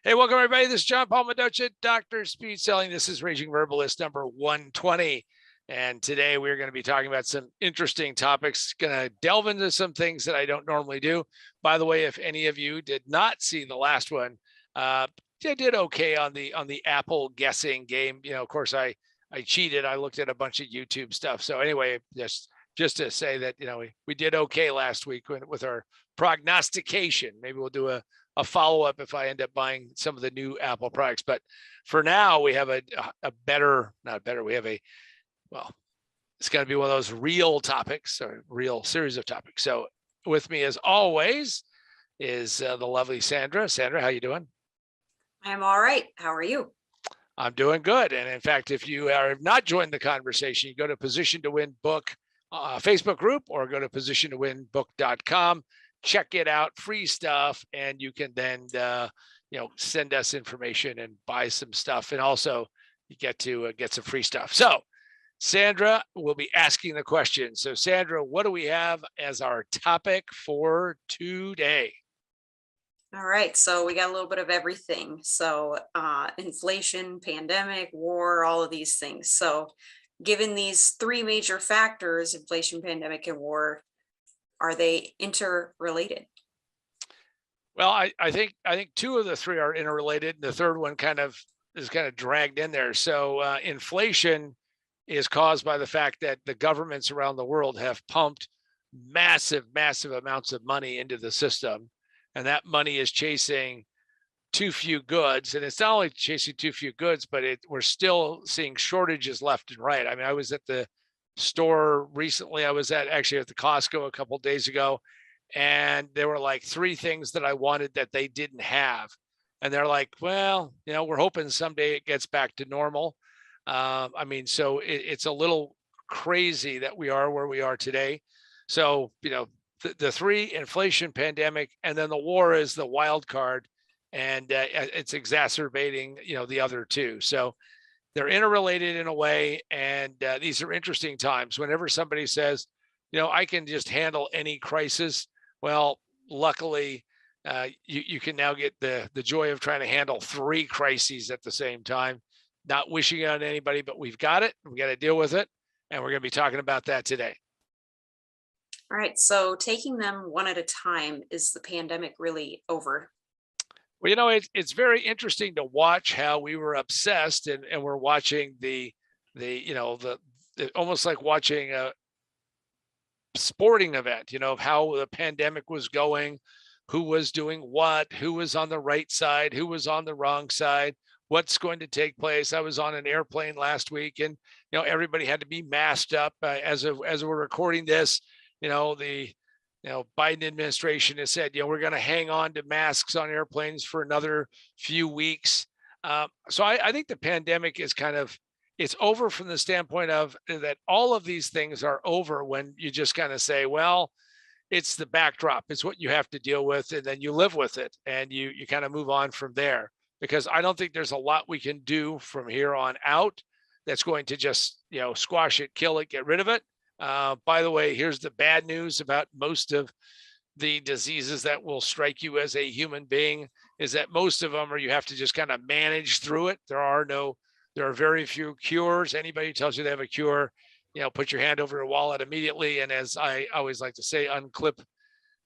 Hey, welcome everybody. This is John Palmadocha, Dr. Speed Selling. This is Raging Verbalist number 120. And today we're going to be talking about some interesting topics, going to delve into some things that I don't normally do. By the way, if any of you did not see the last one, I did okay on the Apple guessing game. Of course, I cheated. I looked at a bunch of YouTube stuff. So anyway, just to say that, we did okay last week with our prognostication. Maybe we'll do a follow-up if I end up buying some of the new Apple products. But for now, we have a better, not better, we have it's going to be one of those real topics, or real series of topics. So with me as always is the lovely Sandra. Sandra, how you doing? I'm all right. How are you? I'm doing good. And in fact, if you have not joined the conversation, you go to Position to Win Book Facebook group or go to positiontowinbook.com. Check it out, free stuff, and you can then send us information and buy some stuff, and also you get to get some free stuff. So Sandra will be asking the question. So Sandra, what do we have as our topic for today? All right. So we got a little bit of everything. So inflation, pandemic, war, all of these things. So given these three major factors, inflation, pandemic, and war, are they interrelated? Well, I think two of the three are interrelated. The third one is kind of dragged in there. So inflation is caused by the fact that the governments around the world have pumped massive amounts of money into the system, and that money is chasing too few goods. And it's not only chasing too few goods, but we're still seeing shortages left and right. I mean, I was at the store recently. I was actually at the Costco a couple of days ago, and there were like three things that I wanted that they didn't have. And they're like, well, we're hoping someday it gets back to normal. So it's a little crazy that we are where we are today. So, the three: inflation, pandemic, and then the war is the wild card, and it's exacerbating, the other two. So they're interrelated in a way, and these are interesting times. Whenever somebody says, I can just handle any crisis, well, luckily, you can now get the joy of trying to handle three crises at the same time. Not wishing it on anybody, but we've got it. We got to deal with it, and we're going to be talking about that today. All right. So taking them one at a time, is the pandemic really over? Well, it's very interesting to watch how we were obsessed, and we're watching the almost like watching a sporting event, of how the pandemic was going, who was doing what, who was on the right side, who was on the wrong side, what's going to take place. I was on an airplane last week, and everybody had to be masked up. As we're recording this, the Biden administration has said, we're going to hang on to masks on airplanes for another few weeks. So I think the pandemic is it's over from the standpoint of that all of these things are over when you just kind of say, well, it's the backdrop. It's what you have to deal with, and then you live with it, and you kind of move on from there. Because I don't think there's a lot we can do from here on out that's going to just, squash it, kill it, get rid of it. By the way, here's the bad news about most of the diseases that will strike you as a human being, is that most of them are, you have to just kind of manage through it. There are very few cures. Anybody who tells you they have a cure, put your hand over your wallet immediately. And as I always like to say, unclip,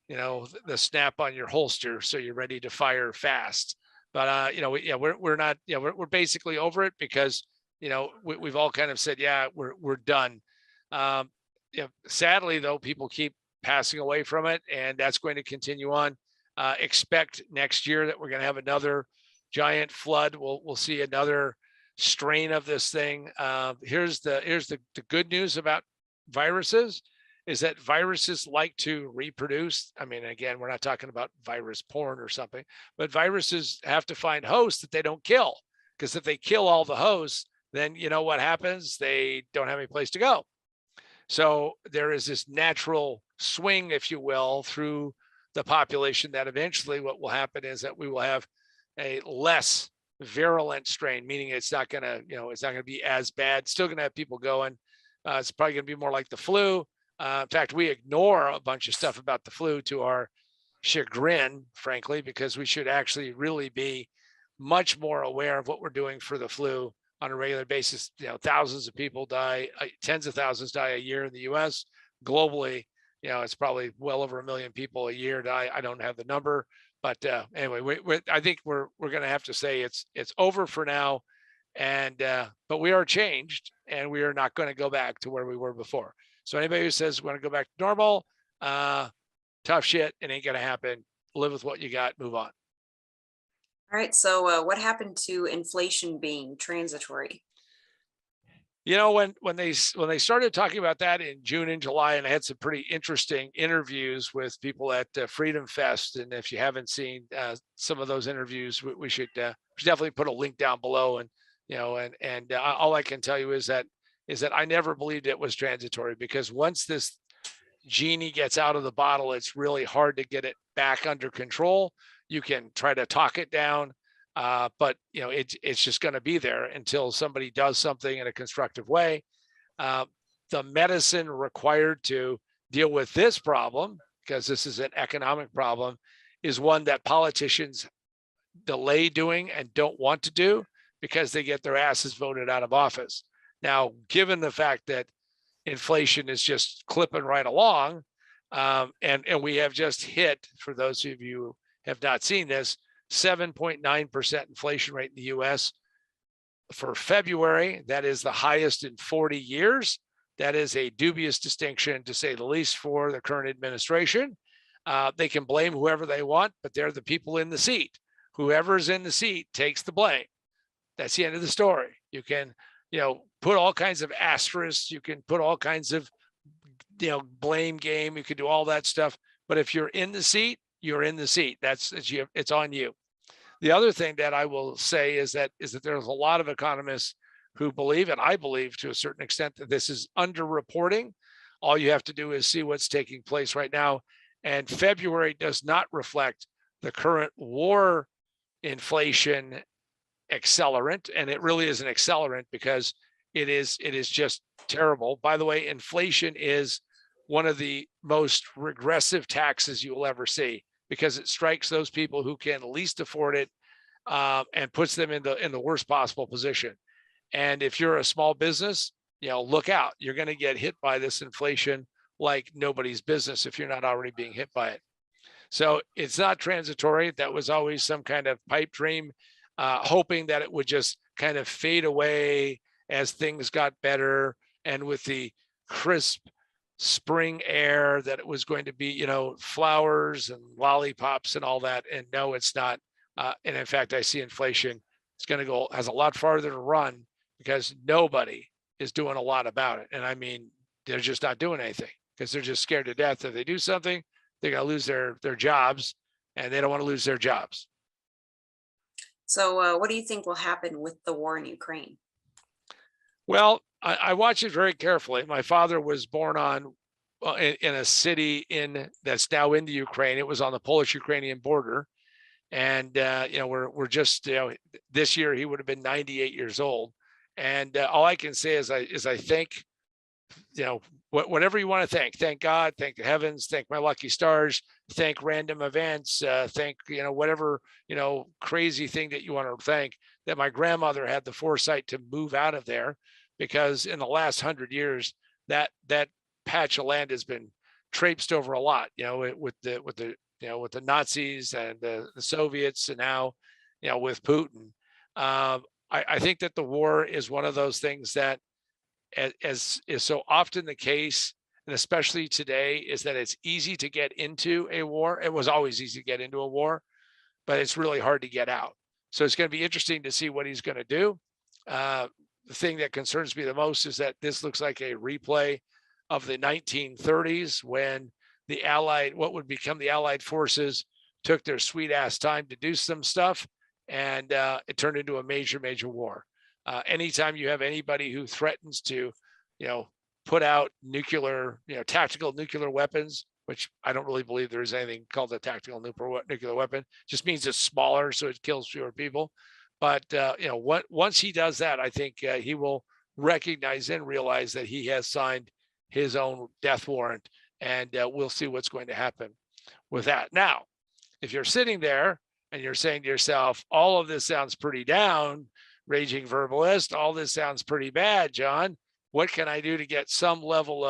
the snap on your holster so you're ready to fire fast. But we're not, we're basically over it, because we've all kind of said, yeah, we're done. Sadly though, people keep passing away from it, and that's going to continue on. Expect next year that we're going to have another giant flood. We'll see another strain of this thing. Here's the good news about viruses, is that viruses like to reproduce. I mean, again, we're not talking about virus porn or something, but viruses have to find hosts that they don't kill, because if they kill all the hosts, then what happens? They don't have any place to go. So there is this natural swing, if you will, through the population, that eventually what will happen is that we will have a less virulent strain, meaning it's not going to be as bad. Still going to have people going. It's probably going to be more like the flu. In fact, we ignore a bunch of stuff about the flu to our chagrin, frankly, because we should actually really be much more aware of what we're doing for the flu on a regular basis. Thousands of people die, tens of thousands die a year in the US. Globally, it's probably well over 1 million people a year die. I don't have the number, but anyway, I think we're going to have to say it's over for now, and but we are changed, and we are not going to go back to where we were before. So anybody who says we want to go back to normal, tough shit. It ain't going to happen. Live with what you got. Move on. All right. So what happened to inflation being transitory? When they started talking about that in June and July, and I had some pretty interesting interviews with people at FreedomFest, and if you haven't seen some of those interviews, we should definitely put a link down below. And all I can tell you is that I never believed it was transitory, because once this genie gets out of the bottle, it's really hard to get it back under control. You can try to talk it down, but it's just going to be there until somebody does something in a constructive way. The medicine required to deal with this problem, because this is an economic problem, is one that politicians delay doing and don't want to do because they get their asses voted out of office. Now, given the fact that inflation is just clipping right along, and we have just hit, for those of you who have not seen this, 7.9% inflation rate in the US for February. That is the highest in 40 years. That is a dubious distinction, to say the least, for the current administration. They can blame whoever they want, but they're the people in the seat. Whoever's in the seat takes the blame. That's the end of the story. You can, put all kinds of asterisks. You can put all kinds of, blame game. You can do all that stuff. But if you're in the seat, you're in the seat. It's on you. The other thing that I will say is that there's a lot of economists who believe, and I believe to a certain extent, that this is underreporting. All you have to do is see what's taking place right now. And February does not reflect the current war inflation accelerant. And it really is an accelerant, because it is just terrible. By the way, inflation is one of the most regressive taxes you will ever see, because it strikes those people who can least afford it, and puts them in the worst possible position. And if you're a small business, look out. You're going to get hit by this inflation like nobody's business if you're not already being hit by it. So it's not transitory. That was always some kind of pipe dream, hoping that it would just kind of fade away as things got better, and with the crisp spring air, that it was going to be, flowers and lollipops and all that. And no, it's not. And in fact, I see inflation has a lot farther to run, because nobody is doing a lot about it. And I mean, they're just not doing anything, because they're just scared to death. If they do something, they're going to lose their jobs, and they don't want to lose their jobs. So what do you think will happen with the war in Ukraine? Well, I watch it very carefully. My father was born in a city that's now in the Ukraine. It was on the Polish-Ukrainian border, and we're just this year he would have been 98 years old. And all I can say is I think, whatever you want to thank God, thank the heavens, thank my lucky stars, thank random events, thank whatever crazy thing that you want to thank, that my grandmother had the foresight to move out of there, because in the last 100 years that patch of land has been traipsed over a lot, with the Nazis and the Soviets, and now with Putin. I think that the war is one of those things that, as is so often the case, and especially today, is that it's easy to get into a war. It was always easy to get into a war, but it's really hard to get out. So it's going to be interesting to see what he's going to do. The thing that concerns me the most is that this looks like a replay of the 1930s, when what would become the Allied forces took their sweet ass time to do some stuff, and it turned into a major, major war. Anytime you have anybody who threatens to, put out nuclear, tactical nuclear weapons, which I don't really believe there is anything called a tactical nuclear weapon, just means it's smaller, so it kills fewer people. But once he does that, I think he will recognize and realize that he has signed his own death warrant, and we'll see what's going to happen with that. Now, if you're sitting there and you're saying to yourself, all of this sounds pretty down, Raging Verbalist, all this sounds pretty bad, John. What can I do to get some level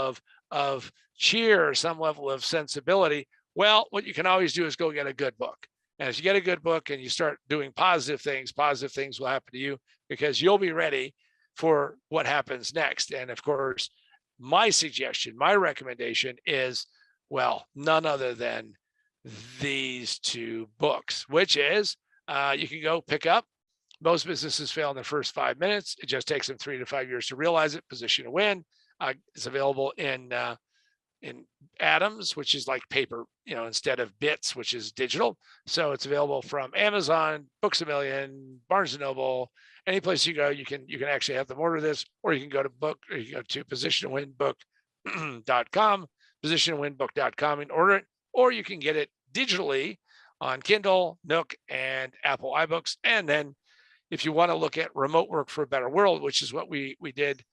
of cheer, some level of sensibility? Well, what you can always do is go get a good book. And if you get a good book and you start doing positive things will happen to you, because you'll be ready for what happens next. And of course, my suggestion, my recommendation is, well, none other than these two books, which is you can go pick up. Most businesses fail in the first 5 minutes. It just takes them 3 to 5 years to realize it. Position to Win. It's available in atoms, which is like paper, instead of bits, which is digital. So it's available from Amazon, Books A Million, Barnes and Noble, any place you go, you can actually have them order this, or you can go to positiontowinbook.com, positiontowinbook.com and order it, or you can get it digitally on Kindle, Nook, and Apple iBooks. And then if you want to look at remote work for a better world, which is what we did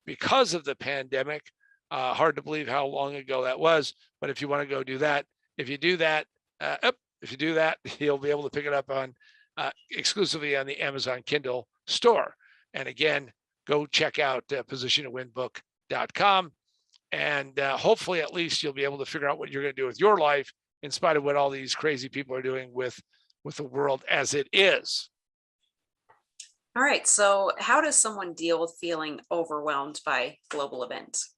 because of the pandemic, hard to believe how long ago that was. But if you want to go do that, if you do that, you'll be able to pick it up on exclusively on the Amazon Kindle store. And again, go check out positiontowinbook.com. And hopefully at least you'll be able to figure out what you're going to do with your life, in spite of what all these crazy people are doing with the world as it is. All right. So how does someone deal with feeling overwhelmed by global events?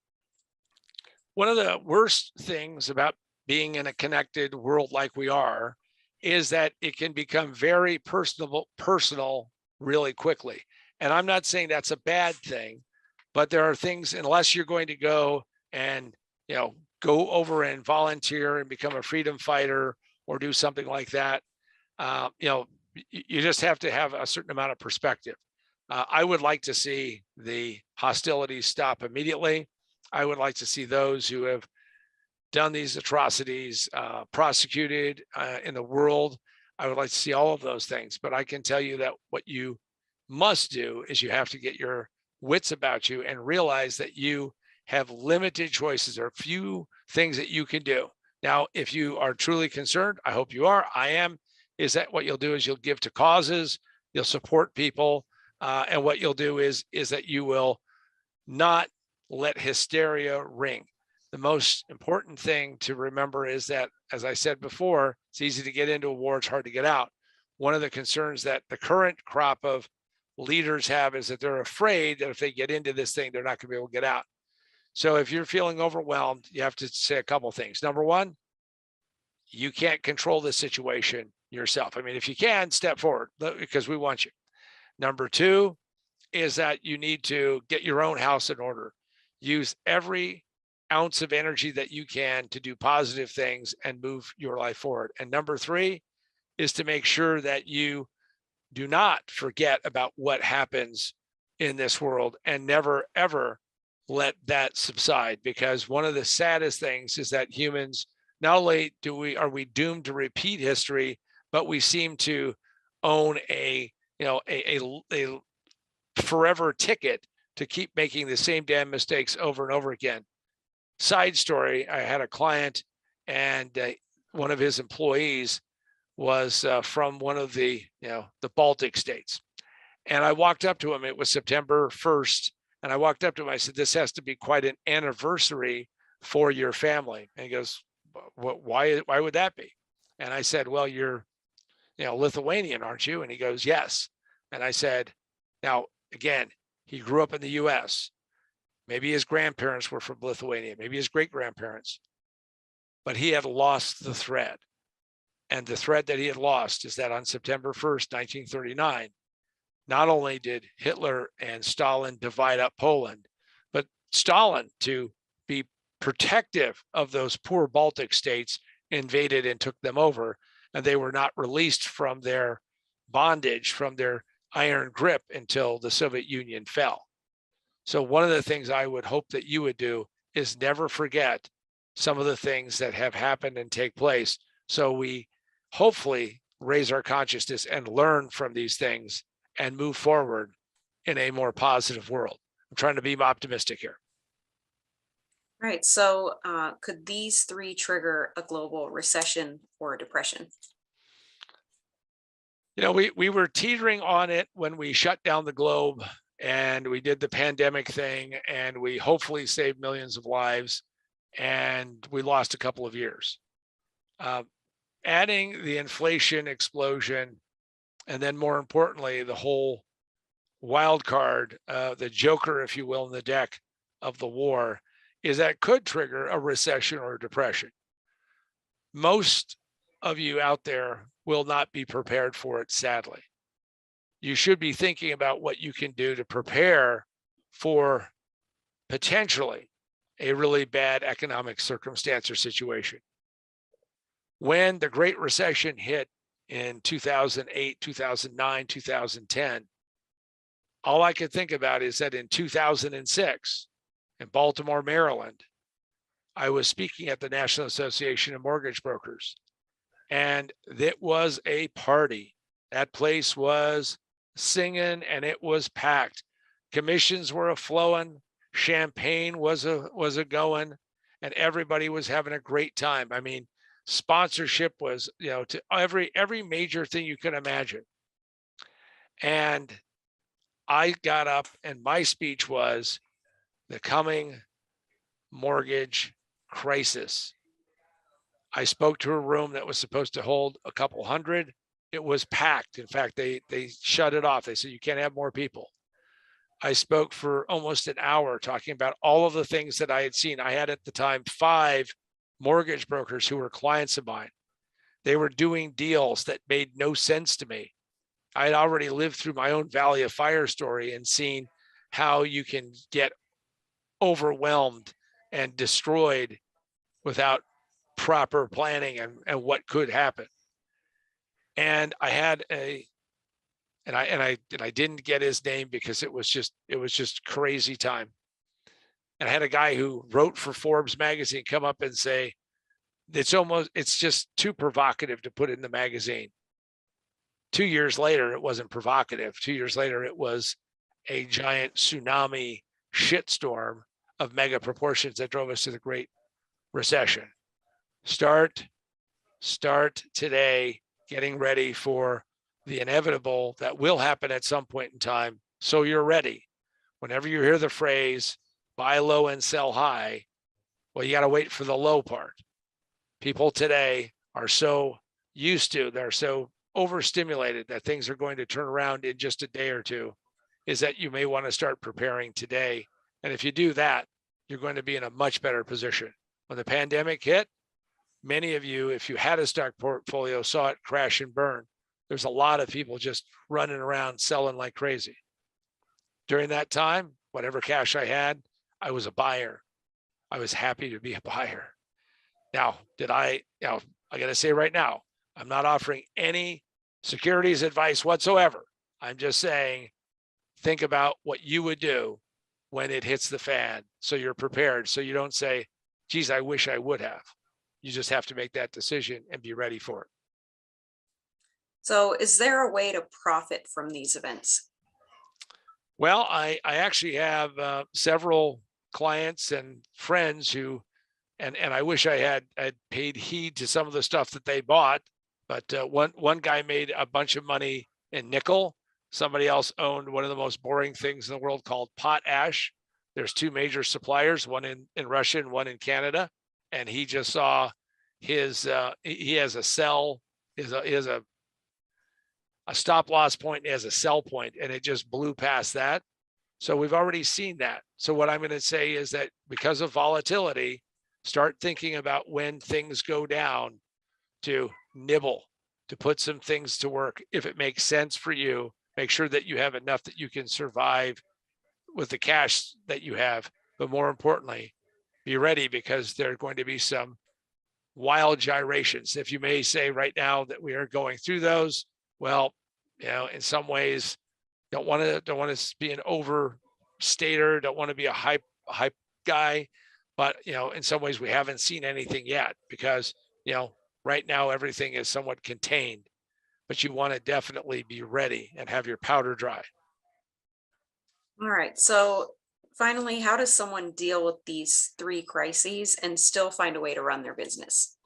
One of the worst things about being in a connected world like we are is that it can become very personal really quickly. And I'm not saying that's a bad thing, but there are things, unless you're going to go and, go over and volunteer and become a freedom fighter or do something like that, you just have to have a certain amount of perspective. I would like to see the hostilities stop immediately. I would like to see those who have done these atrocities prosecuted in the world. I would like to see all of those things. But I can tell you that what you must do is you have to get your wits about you and realize that you have limited choices. There are few things that you can do. Now, if you are truly concerned, I hope you are, I am, is that what you'll do is you'll give to causes, you'll support people, and what you'll do is that you will not let hysteria ring. The most important thing to remember is that, as I said before, it's easy to get into a war, it's hard to get out. One of the concerns that the current crop of leaders have is that they're afraid that if they get into this thing, they're not going to be able to get out. So if you're feeling overwhelmed, you have to say a couple of things. Number one, you can't control the situation yourself. I mean, if you can, step forward because we want you. Number two is that you need to get your own house in order. Use every ounce of energy that you can to do positive things and move your life forward. And number three is to make sure that you do not forget about what happens in this world and never, ever let that subside. Because one of the saddest things is that humans, not only are we doomed to repeat history, but we seem to own a forever ticket to keep making the same damn mistakes over and over again. Side story, I had a client and one of his employees was from one of the Baltic states. And I walked up to him, it was September 1st. And I walked up to him, I said, this has to be quite an anniversary for your family. And he goes, why would that be? And I said, well, you're Lithuanian, aren't you? And he goes, yes. And I said, now, again, he grew up in the US. Maybe his grandparents were from Lithuania, maybe his great grandparents, but he had lost the thread. And the thread that he had lost is that on September 1st, 1939, not only did Hitler and Stalin divide up Poland, but Stalin, to be protective of those poor Baltic states, invaded and took them over. And they were not released from their bondage, from their iron grip until the Soviet Union fell. So one of the things I would hope that you would do is never forget some of the things that have happened and take place. So we hopefully raise our consciousness and learn from these things and move forward in a more positive world. I'm trying to be optimistic here. Right. So could these three trigger a global recession or depression? We were teetering on it when we shut down the globe and we did the pandemic thing, and we hopefully saved millions of lives, and we lost a couple of years. Uh, Adding the inflation explosion, and then more importantly, the whole wild card, the joker, if you will, in the deck of the war, is that could trigger a recession or a depression. Most of you out there will not be prepared for it, sadly. You should be thinking about what you can do to prepare for potentially a really bad economic circumstance or situation. When the Great Recession hit in 2008, 2009, 2010, all I could think about is that in 2006 in Baltimore, Maryland, I was speaking at the National Association of Mortgage Brokers, and it was a party. That place was singing and it was packed. Commissions were a flowing, champagne was a going, and everybody was having a great time. I mean, sponsorship was, to every major thing you can imagine. And I got up and my speech was the coming mortgage crisis. I spoke to a room that was supposed to hold a couple hundred. It was packed. In fact, they shut it off. They said, you can't have more people. I spoke for almost an hour talking about all of the things that I had seen. I had at the time 5 mortgage brokers who were clients of mine. They were doing deals that made no sense to me. I had already lived through my own Valley of Fire story and seen how you can get overwhelmed and destroyed without proper planning and what could happen. And I had and I didn't get his name because it was just crazy time. And I had a guy who wrote for Forbes magazine come up and say, it's just too provocative to put in the magazine. 2 years later, it wasn't provocative. 2 years later, it was a giant tsunami shitstorm of mega proportions that drove us to the Great Recession. Start today getting ready for the inevitable that will happen at some point in time, so you're ready. Whenever you hear the phrase buy low and sell high, well, you got to wait for the low part. People today are so they're so overstimulated that things are going to turn around in just a day or two, is that you may want to start preparing today. And if you do that, you're going to be in a much better position. When the pandemic hit, many of you, if you had a stock portfolio, saw it crash and burn. There's a lot of people just running around selling like crazy. During that time, whatever cash I had, I was a buyer. I was happy to be a buyer. Now, I got to say right now, I'm not offering any securities advice whatsoever. I'm just saying, think about what you would do when it hits the fan, so you're prepared, so you don't say, geez, I wish I would have. You just have to make that decision and be ready for it. So is there a way to profit from these events? Well, I actually have several clients and friends who, and I wish I had paid heed to some of the stuff that they bought, but one guy made a bunch of money in nickel. Somebody else owned one of the most boring things in the world called potash. There's 2 major suppliers, one in Russia and one in Canada. And he just saw his, he has a sell, he has a stop loss point, he has a sell point, and it just blew past that. So we've already seen that. So what I'm going to say is that because of volatility, start thinking about when things go down to nibble, to put some things to work. If it makes sense for you, make sure that you have enough that you can survive with the cash that you have. But more importantly, be ready, because there are going to be some wild gyrations. If you may say right now that we are going through those, well, in some ways, don't want to be an overstater, don't want to be a hype guy, but in some ways we haven't seen anything yet, because right now everything is somewhat contained, but you want to definitely be ready and have your powder dry. All right. So finally, how does someone deal with these 3 crises and still find a way to run their business?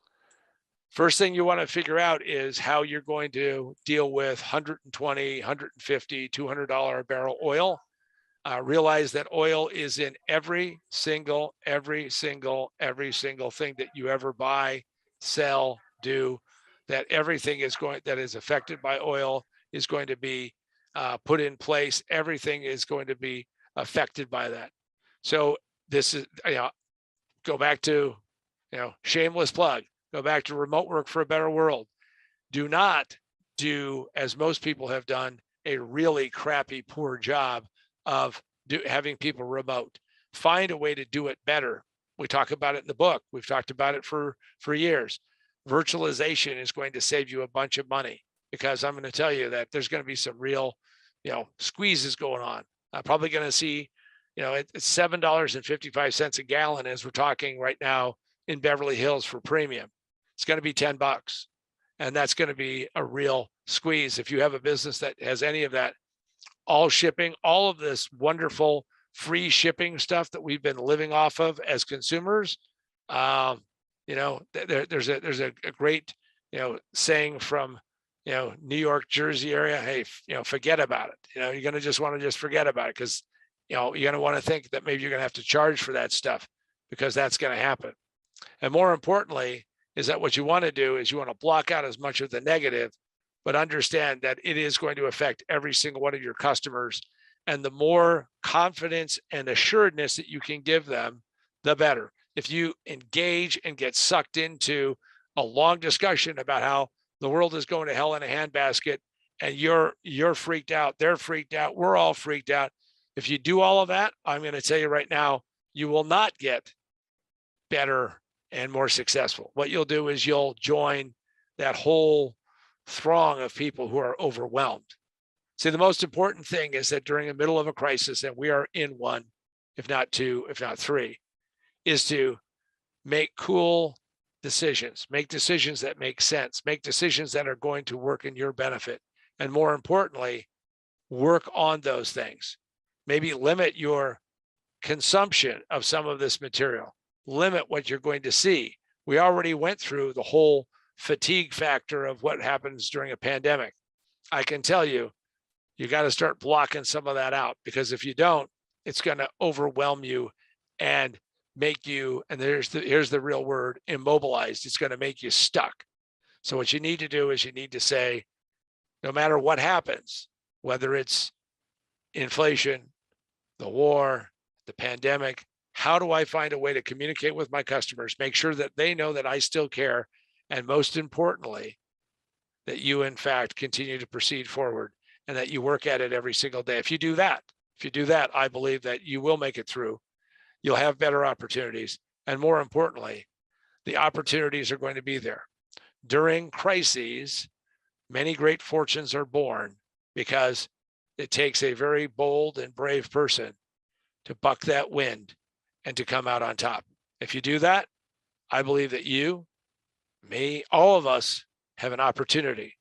First thing you want to figure out is how you're going to deal with 120, 150, $200 a barrel oil. Realize that oil is in every single thing that you ever buy, sell, do. That everything that is affected by oil is going to be put in place. Everything is going to be affected by that. So this is, go back to, shameless plug. Go back to remote work for a better world. Do not do, as most people have done, a really crappy, poor job of having people remote. Find a way to do it better. We talk about it in the book. We've talked about it for years. Virtualization is going to save you a bunch of money, because I'm going to tell you that there's going to be some real, squeezes going on. I'm probably going to see, it's $7.55 a gallon as we're talking right now in Beverly Hills for premium. It's going to be $10. And that's going to be a real squeeze. If you have a business that has any of that, all shipping, all of this wonderful free shipping stuff that we've been living off of as consumers, there's a great, saying from, New York, Jersey area, hey, forget about it. You're going to just want to just forget about it, because, you're going to want to think that maybe you're going to have to charge for that stuff, because that's going to happen. And more importantly, is that what you want to do is you want to block out as much of the negative, but understand that it is going to affect every single one of your customers. And the more confidence and assuredness that you can give them, the better. If you engage and get sucked into a long discussion about how the world is going to hell in a handbasket, and you're freaked out, they're freaked out, we're all freaked out. If you do all of that, I'm going to tell you right now, you will not get better and more successful. What you'll do is you'll join that whole throng of people who are overwhelmed. See, the most important thing is that during the middle of a crisis, and we are in one, if not two, if not three, is to make cool decisions, make decisions that make sense, make decisions that are going to work in your benefit. And more importantly, work on those things. Maybe limit your consumption of some of this material. Limit what you're going to see. We already went through the whole fatigue factor of what happens during a pandemic. I can tell you, you got to start blocking some of that out, because if you don't, it's going to overwhelm you and make you, and here's the real word, immobilized. It's going to make you stuck. So what you need to do is you need to say, no matter what happens, whether it's inflation, the war, the pandemic, how do I find a way to communicate with my customers, make sure that they know that I still care, and most importantly, that you in fact continue to proceed forward and that you work at it every single day. If you do that, I believe that you will make it through. You'll have better opportunities. And more importantly, the opportunities are going to be there. During crises, many great fortunes are born, because it takes a very bold and brave person to buck that wind and to come out on top. If you do that, I believe that you, me, all of us have an opportunity.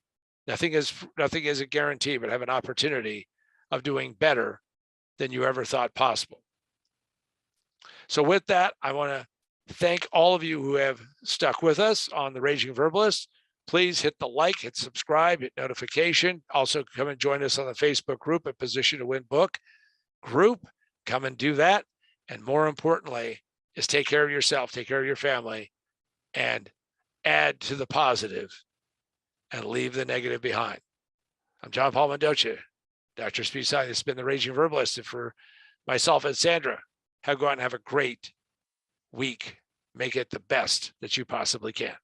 Nothing is a guarantee, but have an opportunity of doing better than you ever thought possible. So with that, I want to thank all of you who have stuck with us on the Raging Verbalist. Please hit the like, hit subscribe, hit notification. Also come and join us on the Facebook group at Position to Win Book group. Come and do that. And more importantly, is take care of yourself, take care of your family, and add to the positive and leave the negative behind. I'm John Paul Mendoza, Dr. Speed Science. It's been the Raging Verbalist. And for myself and Sandra, go out and have a great week. Make it the best that you possibly can.